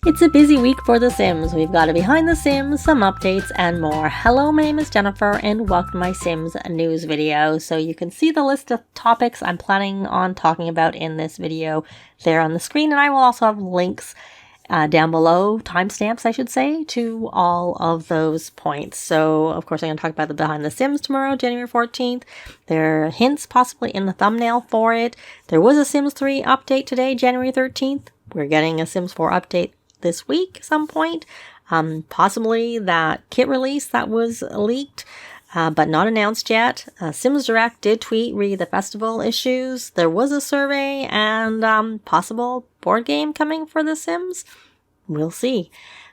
It's a busy week for The Sims. We've got a behind the Sims, some updates, and more. Hello, my name is Jennifer, and welcome to my Sims news video. So you can see the list of topics I'm planning on talking about in this video there on the screen, and I will also have links down below, timestamps I should say, to all of those points. So of course I'm going to talk about the behind the Sims tomorrow, January 14th. There are hints possibly in the thumbnail for it. There was a Sims 3 update today, January 13th. We're getting a Sims 4 update this week some point. Possibly that kit release that was leaked, but not announced yet. SimsDirect did tweet the festival issues. There was a survey and possible board game coming for The Sims. We'll see.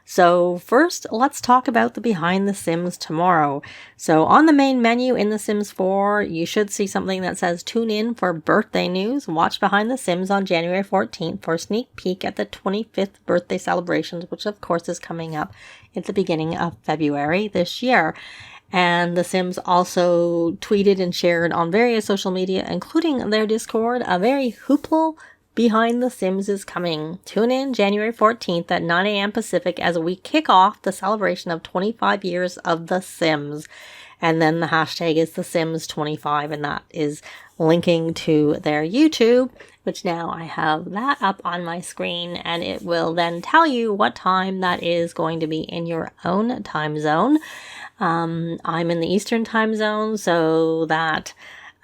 So first, let's talk about the Behind the Sims tomorrow. So on the main menu in The Sims 4, you should see something that says tune in for birthday news. Watch Behind the Sims on January 14th for a sneak peek at the 25th birthday celebrations, which of course is coming up at the beginning of February this year. And The Sims also tweeted and shared on various social media, including their Discord, a very hoopla Behind the Sims is coming. Tune in January 14th at 9 a.m. Pacific as we kick off the celebration of 25 years of The Sims. And then the hashtag is The Sims 25, and that is linking to their YouTube, which now I have that up on my screen, and it will then tell you what time that is going to be in your own time zone. I'm in the Eastern time zone, so that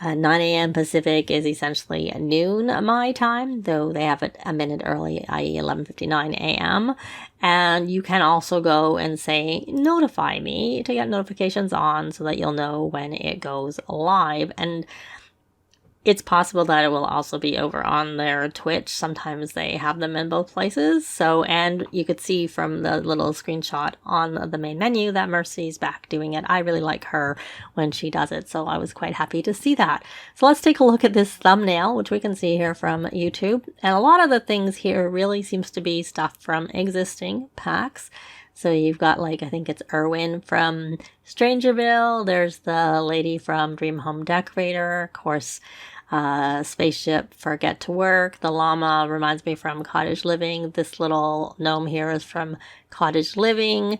9 a.m. Pacific is essentially noon my time, though they have it a minute early, i.e. 11:59 a.m. And you can also go and say, notify me to get notifications on so that you'll know when it goes live. And it's possible that it will also be over on their Twitch. Sometimes they have them in both places. So, and you could see from the little screenshot on the main menu that Mercy's back doing it. I really like her when she does it, so I was quite happy to see that. So let's take a look at this thumbnail, which we can see here from YouTube. And a lot of the things here really seems to be stuff from existing packs. So you've got, like, I think it's Erwin from Strangerville. There's the lady from Dream Home Decorator. Of course, Spaceship for Get to Work. The llama reminds me from Cottage Living. This little gnome here is from Cottage Living.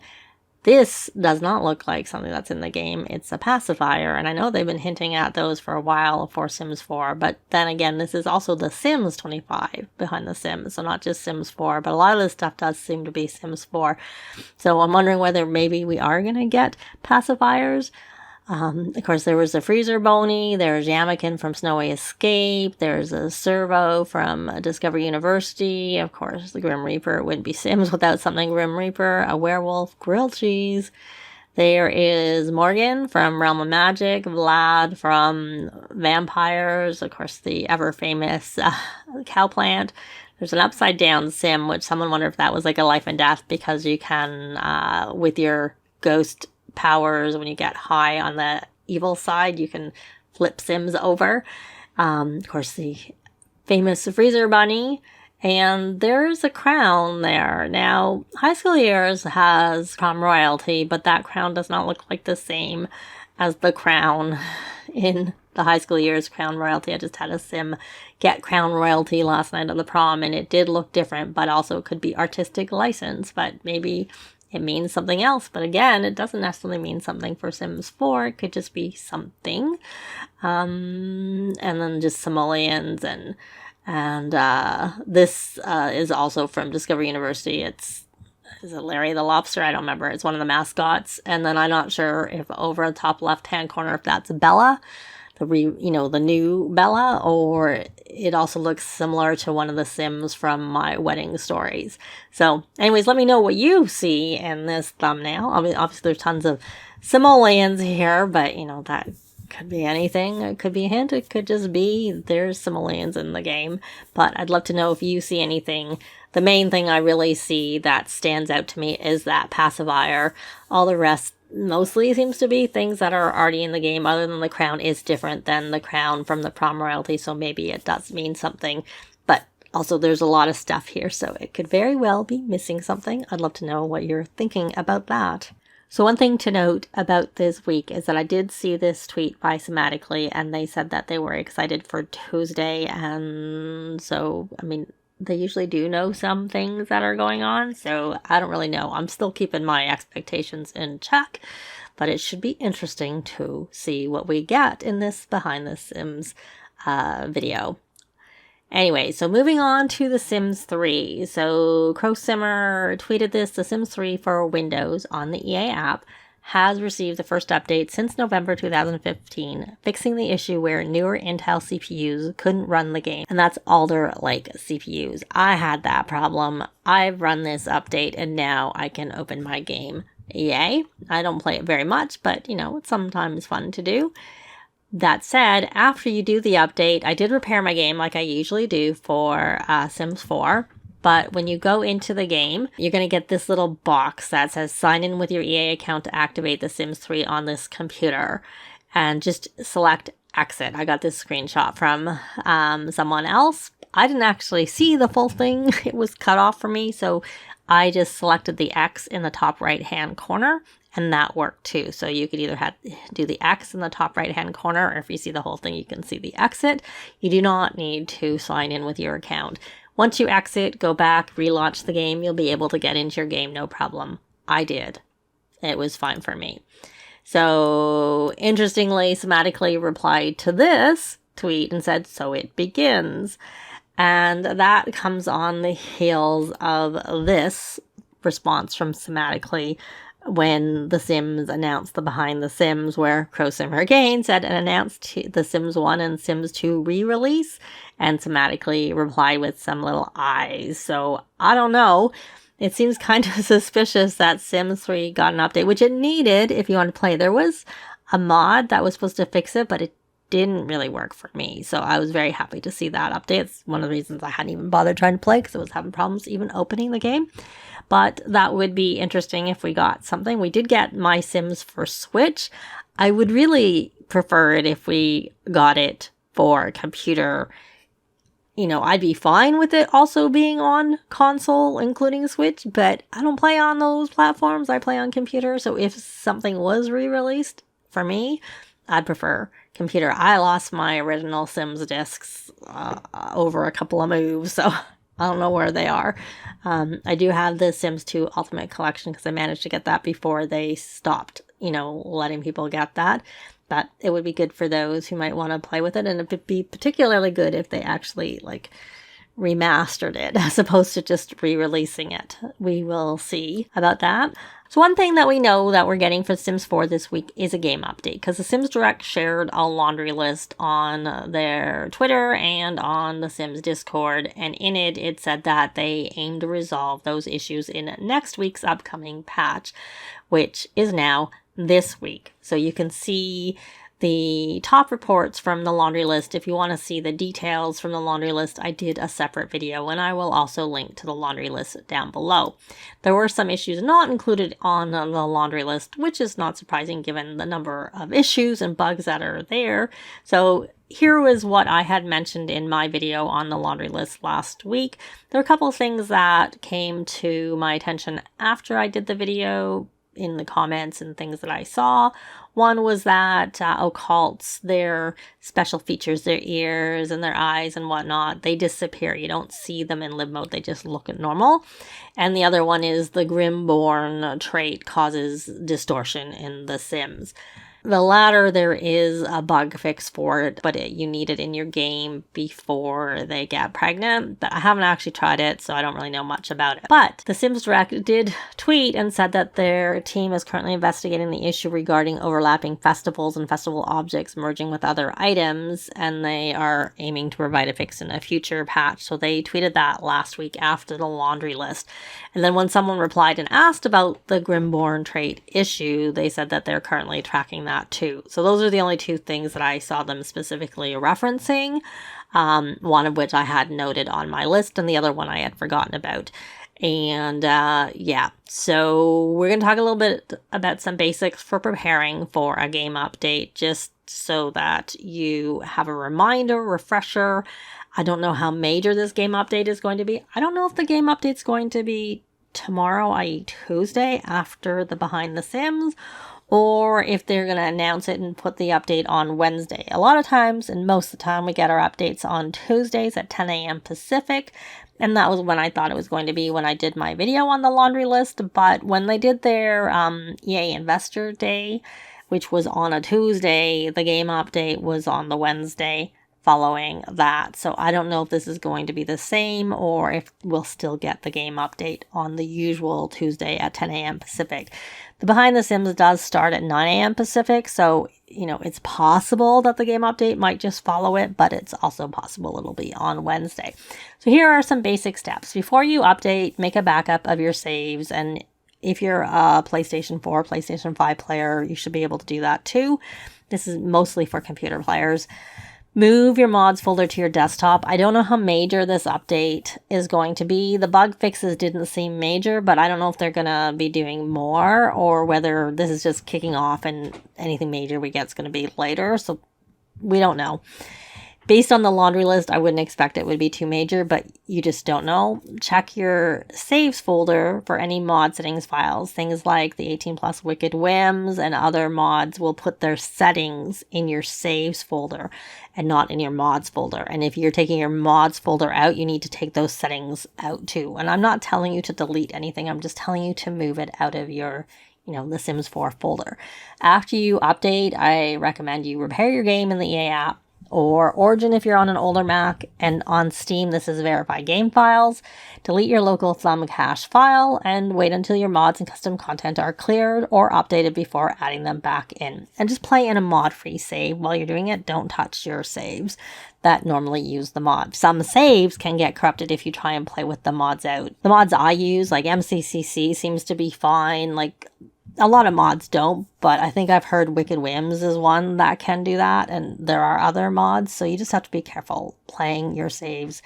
This does not look like something that's in the game. It's a pacifier, and I know they've been hinting at those for a while for Sims 4, but then again, this is also the Sims 25 Behind the Sims, so not just Sims 4, but a lot of this stuff does seem to be Sims 4. So I'm wondering whether maybe we are going to get pacifiers. Of course, there was a Freezer Boney, there's Yamakin from Snowy Escape, there's a Servo from Discovery University, of course, the Grim Reaper. It wouldn't be Sims without something Grim Reaper, a Werewolf, Grilled Cheese. There is Morgan from Realm of Magic, Vlad from Vampires, of course, the ever-famous Cowplant. There's an Upside Down Sim, which someone wondered if that was like a life and death, because you can, with your ghost powers, when you get high on the evil side, you can flip Sims over. Of course, the famous Freezer Bunny, and there's a crown there. Now, High School Years has crown royalty, but that crown does not look like the same as the crown in the High School Years crown royalty. I just had a Sim get crown royalty last night at the prom, and it did look different, but also it could be artistic license, but maybe it means something else. But again, it doesn't necessarily mean something for Sims 4. It could just be something. And then just simoleons, and this is also from Discovery University. Is it Larry the Lobster? I don't remember. It's one of the mascots. And then I'm not sure if over the top left-hand corner, if that's Bella, the new Bella, or it also looks similar to one of the Sims from My Wedding Stories. So anyways, let me know what you see in this thumbnail. I mean, obviously there's tons of simoleons here, but that could be anything. It could be a hint. It could just be there's simoleons in the game. But I'd love to know if you see anything. The main thing I really see that stands out to me is that pacifier. All the rest mostly seems to be things that are already in the game, other than the crown is different than the crown from the prom royalty, so maybe it does mean something. But also there's a lot of stuff here, so it could very well be missing something. I'd love to know what you're thinking about that. So one thing to note about this week is that I did see this tweet by Somatically, and they said that they were excited for Tuesday, and so, I mean, they usually do know some things that are going on, so I don't really know. I'm still keeping my expectations in check, but it should be interesting to see what we get in this Behind the Sims video. Anyway, so moving on to The Sims 3. So CrowSimmer tweeted this: The Sims 3 for Windows on the EA app has received the first update since November 2015, fixing the issue where newer Intel CPUs couldn't run the game. And that's Alder Lake CPUs. I had that problem. I've run this update and now I can open my game. Yay. I don't play it very much, but you know, it's sometimes fun to do. That said, after you do the update, I did repair my game like I usually do for Sims 4. But when you go into the game, you're going to get this little box that says sign in with your EA account to activate The Sims 3 on this computer. And just select exit. I got this screenshot from someone else. I didn't actually see the full thing. It was cut off for me. So I just selected the X in the top right hand corner. And that worked too. So you could either do the X in the top right hand corner, or if you see the whole thing, you can see the exit. You do not need to sign in with your account. Once you exit, go back, relaunch the game, you'll be able to get into your game, no problem. I did. It was fine for me. So, interestingly, Sematically replied to this tweet and said, so it begins. And that comes on the heels of this response from Sematically when The Sims announced the Behind the Sims, where CrowSimmer again said and announced The Sims 1 and Sims 2 re-release, and Sematically replied with some little eyes. So, I don't know. It seems kind of suspicious that Sims 3 got an update, which it needed if you want to play. There was a mod that was supposed to fix it, but it didn't really work for me. So I was very happy to see that update. It's one of the reasons I hadn't even bothered trying to play, because I was having problems even opening the game. But that would be interesting if we got something. We did get My Sims for Switch. I would really prefer it if we got it for computer. You know, I'd be fine with it also being on console, including Switch, but I don't play on those platforms. I play on computer. So if something was re-released for me, I'd prefer computer. I lost my original Sims discs over a couple of moves, so I don't know where they are. I do have the Sims 2 Ultimate Collection because I managed to get that before they stopped, you know, letting people get that. But it would be good for those who might want to play with it, and it would be particularly good if they actually, like, remastered it as opposed to just re-releasing it. We will see about that. So one thing that we know that we're getting for Sims 4 this week is a game update, because the SimsDirect shared a laundry list on their Twitter and on the Sims Discord, and in it, it said that they aim to resolve those issues in next week's upcoming patch, which is now this week. So you can see the top reports from the laundry list. If you want to see the details from the laundry list, I did a separate video, and I will also link to the laundry list down below. There were some issues not included on the laundry list, which is not surprising given the number of issues and bugs that are there. So here was what I had mentioned in my video on the laundry list last week. There were a couple of things that came to my attention after I did the video in the comments and things that I saw. One was that occults, their special features, their ears and their eyes and whatnot, they disappear. You don't see them in live mode. They just look normal. And the other one is the Grimborn trait causes distortion in The Sims. The latter, there is a bug fix for it, but you need it in your game before they get pregnant. But I haven't actually tried it, so I don't really know much about it. But the SimsDirect did tweet and said that their team is currently investigating the issue regarding overlapping festivals and festival objects merging with other items, and they are aiming to provide a fix in a future patch. So they tweeted that last week after the laundry list. And then when someone replied and asked about the Grimborn trait issue, they said that they're currently tracking that too. So those are the only two things that I saw them specifically referencing, one of which I had noted on my list and the other one I had forgotten about. And yeah, so we're going to talk a little bit about some basics for preparing for a game update, just so that you have a reminder, refresher. I don't know how major this game update is going to be. I don't know if the game update's going to be tomorrow, i.e. Tuesday, after the Behind the Sims, or if they're going to announce it and put the update on Wednesday. A lot of times, and most of the time, we get our updates on Tuesdays at 10 a.m. Pacific, And that was when I thought it was going to be when I did my video on the laundry list. But when they did their EA Investor Day, which was on a Tuesday, the game update was on the Wednesday following that. So I don't know if this is going to be the same or if we'll still get the game update on the usual Tuesday at 10 a.m. Pacific. The Behind the Sims does start at 9 a.m. Pacific, so, it's possible that the game update might just follow it, but it's also possible it'll be on Wednesday. So here are some basic steps. Before you update, make a backup of your saves, and if you're a PlayStation 4, PlayStation 5 player, you should be able to do that too. This is mostly for computer players. Move your mods folder to your desktop. I don't know how major this update is going to be. The bug fixes didn't seem major, but I don't know if they're going to be doing more or whether this is just kicking off and anything major we get is going to be later. So we don't know. Based on the laundry list, I wouldn't expect it would be too major, but you just don't know. Check your saves folder for any mod settings files. Things like the 18 plus Wicked Whims and other mods will put their settings in your saves folder and not in your mods folder. And if you're taking your mods folder out, you need to take those settings out too. And I'm not telling you to delete anything. I'm just telling you to move it out of your the Sims 4 folder. After you update, I recommend you repair your game in the EA app or Origin if you're on an older Mac, and on Steam this is verified game files. Delete your local thumb cache file and wait until your mods and custom content are cleared or updated before adding them back in. And just play in a mod-free save while you're doing it. Don't touch your saves that normally use the mod. Some saves can get corrupted if you try and play with the mods out. The mods I use, like MCCC, seems to be fine. Like, a lot of mods don't, but I think I've heard Wicked Whims is one that can do that, and there are other mods, so you just have to be careful playing your saves.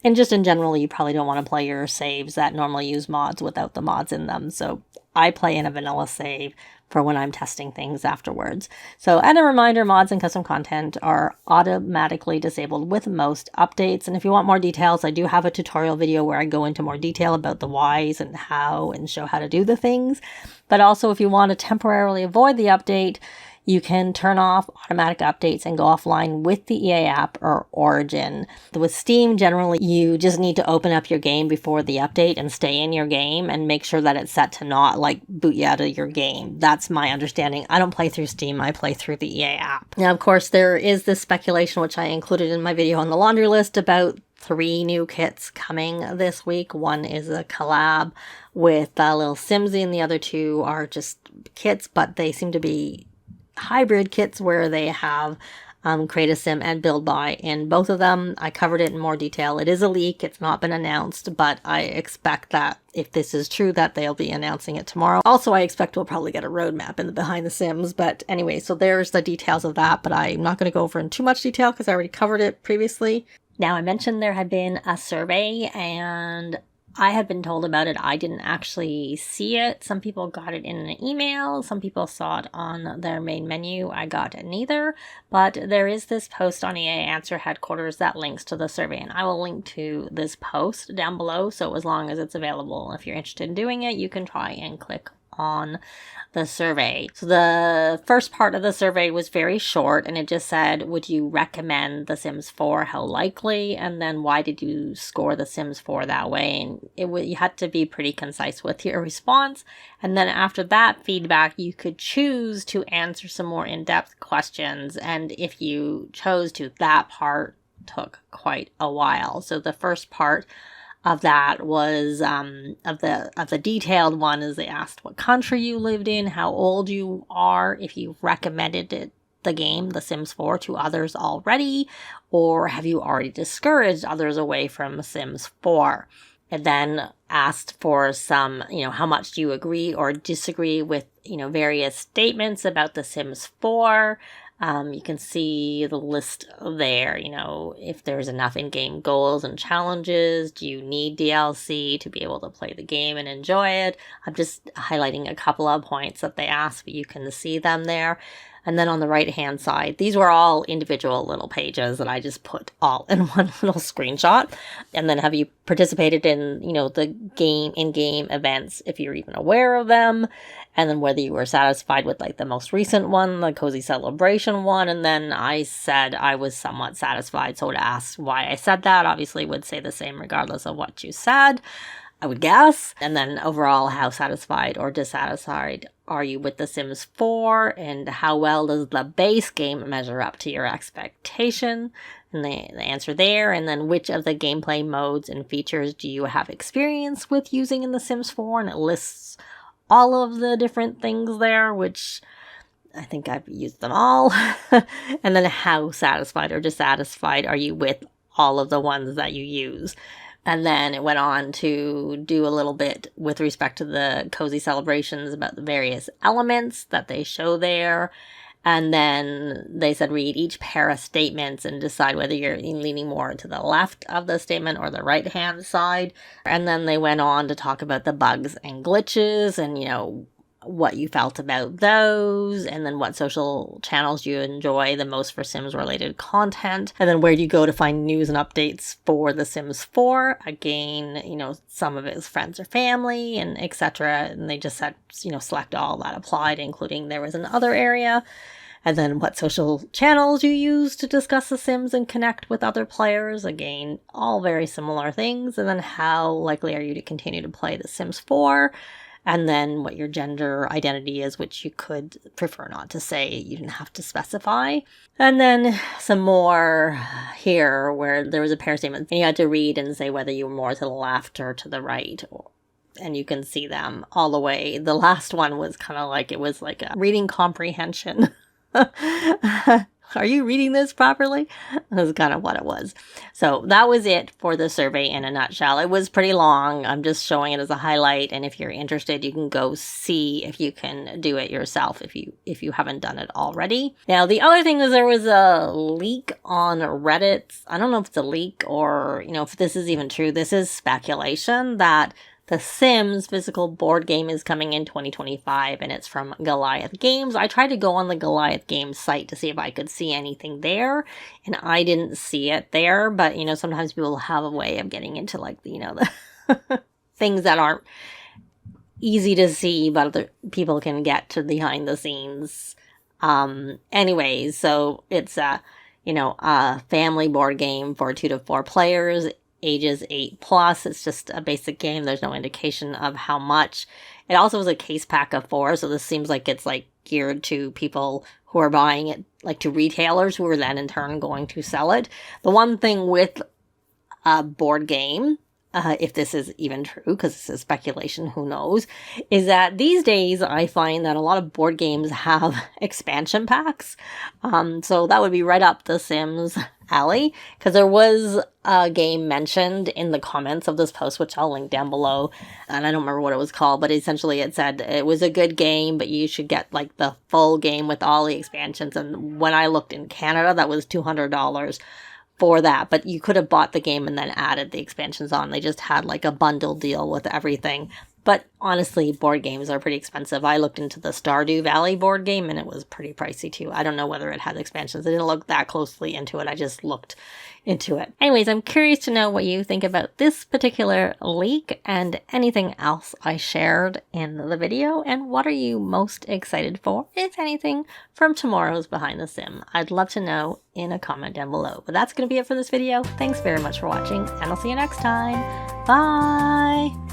And just in general, you probably don't want to play your saves that normally use mods without the mods in them, so I play in a vanilla save for when I'm testing things afterwards. So, and a reminder, mods and custom content are automatically disabled with most updates. And if you want more details, I do have a tutorial video where I go into more detail about the whys and how and show how to do the things. But also, if you want to temporarily avoid the update, you can turn off automatic updates and go offline with the EA app or Origin. With Steam, generally, you just need to open up your game before the update and stay in your game and make sure that it's set to not, boot you out of your game. That's my understanding. I don't play through Steam. I play through the EA app. Now, of course, there is this speculation, which I included in my video on the laundry list, about 3 new kits coming this week. One is a collab with Lil Simsy, and the other 2 are just kits, but they seem to be hybrid kits where they have Create a Sim and Build By in both of them. I covered it in more detail. It is a leak. It's not been announced, but I expect that if this is true, that they'll be announcing it tomorrow. Also, I expect we'll probably get a roadmap in the Behind the Sims, but anyway, so there's the details of that, but I'm not going to go over in too much detail because I already covered it previously. Now, I mentioned there had been a survey, and I had been told about it. I didn't actually see it. Some people got it in an email. Some people saw it on their main menu. I got neither. But there is this post on EA Answer Headquarters that links to the survey. And I will link to this post down below. So as long as it's available, if you're interested in doing it, you can try and click on the survey. So the first part of the survey was very short, and it just said, would you recommend The Sims 4? How likely? And then why did you score The Sims 4 that way? And you had to be pretty concise with your response. And then after that feedback, you could choose to answer some more in-depth questions. And if you chose to, that part took quite a while. So the first part of that was of the detailed one is they asked what country you lived in, how old you are, if you recommended the game The Sims 4 to others already, or have you already discouraged others away from Sims 4. And then asked for some, how much do you agree or disagree with, various statements about The Sims 4. You can see the list there, if there's enough in-game goals and challenges. Do you need DLC to be able to play the game and enjoy it? I'm just highlighting a couple of points that they asked, but you can see them there. And then on the right hand side, these were all individual little pages that I just put all in one little screenshot. And then have you participated in, the in-game events, if you're even aware of them. And then whether you were satisfied with like the most recent one, the Cozy Celebration one. And then I said I was somewhat satisfied. So to ask why I said that, obviously would say the same regardless of what you said, I would guess. And then overall, how satisfied or dissatisfied are you with The Sims 4? And how well does the base game measure up to your expectation? And the answer there. And then which of the gameplay modes and features do you have experience with using in The Sims 4? And it lists all of the different things there, which I think I've used them all. And then how satisfied or dissatisfied are you with all of the ones that you use? And then it went on to do a little bit with respect to the Cozy Celebrations about the various elements that they show there. And then they said read each pair of statements and decide whether you're leaning more to the left of the statement or the right-hand side. And then they went on to talk about the bugs and glitches and, what you felt about those, and then what social channels you enjoy the most for Sims related content, and then where do you go to find news and updates for The Sims 4. Again, some of it is friends or family and etc. And they just said, select all that applied, including there was another area. And then what social channels you use to discuss The Sims and connect with other players. Again, all very similar things. And then how likely are you to continue to play The Sims 4? And then what your gender identity is, which you could prefer not to say. You didn't have to specify. And then some more here where there was a pair statement. And you had to read and say whether you were more to the left or to the right. And you can see them all the way. The last one was kind of like, it was like a reading comprehension. Are you reading this properly? That's kind of what it was. So that was it for the survey in a nutshell. It was pretty long. I'm just showing it as a highlight. And if you're interested, you can go see if you can do it yourself if you haven't done it already. Now, the other thing is there was a leak on Reddit. I don't know if it's a leak or, if this is even true. This is speculation that The Sims physical board game is coming in 2025, and it's from Goliath Games. I tried to go on the Goliath Games site to see if I could see anything there, and I didn't see it there, but, sometimes people have a way of getting into, like, the things that aren't easy to see, but other people can get to behind the scenes. Anyways, so it's a family board game for 2 to 4 players. Ages 8+. It's just a basic game. There's no indication of how much. It also was a case pack of 4, so this seems like it's like geared to people who are buying it, like to retailers who are then in turn going to sell it. The one thing with a board game, if this is even true, because this is speculation, who knows, is that these days I find that a lot of board games have expansion packs. So that would be right up The Sims alley, because there was a game mentioned in the comments of this post, which I'll link down below, and I don't remember what it was called, but essentially it said it was a good game, but you should get like the full game with all the expansions. And when I looked in Canada, that was $200 for that, but you could have bought the game and then added the expansions on. They just had like a bundle deal with everything. But honestly, board games are pretty expensive. I looked into the Stardew Valley board game and it was pretty pricey too. I don't know whether it had expansions. I didn't look that closely into it. I just looked into it. Anyways, I'm curious to know what you think about this particular leak and anything else I shared in the video. And what are you most excited for, if anything, from tomorrow's Behind the Sim? I'd love to know in a comment down below. But that's going to be it for this video. Thanks very much for watching, and I'll see you next time. Bye!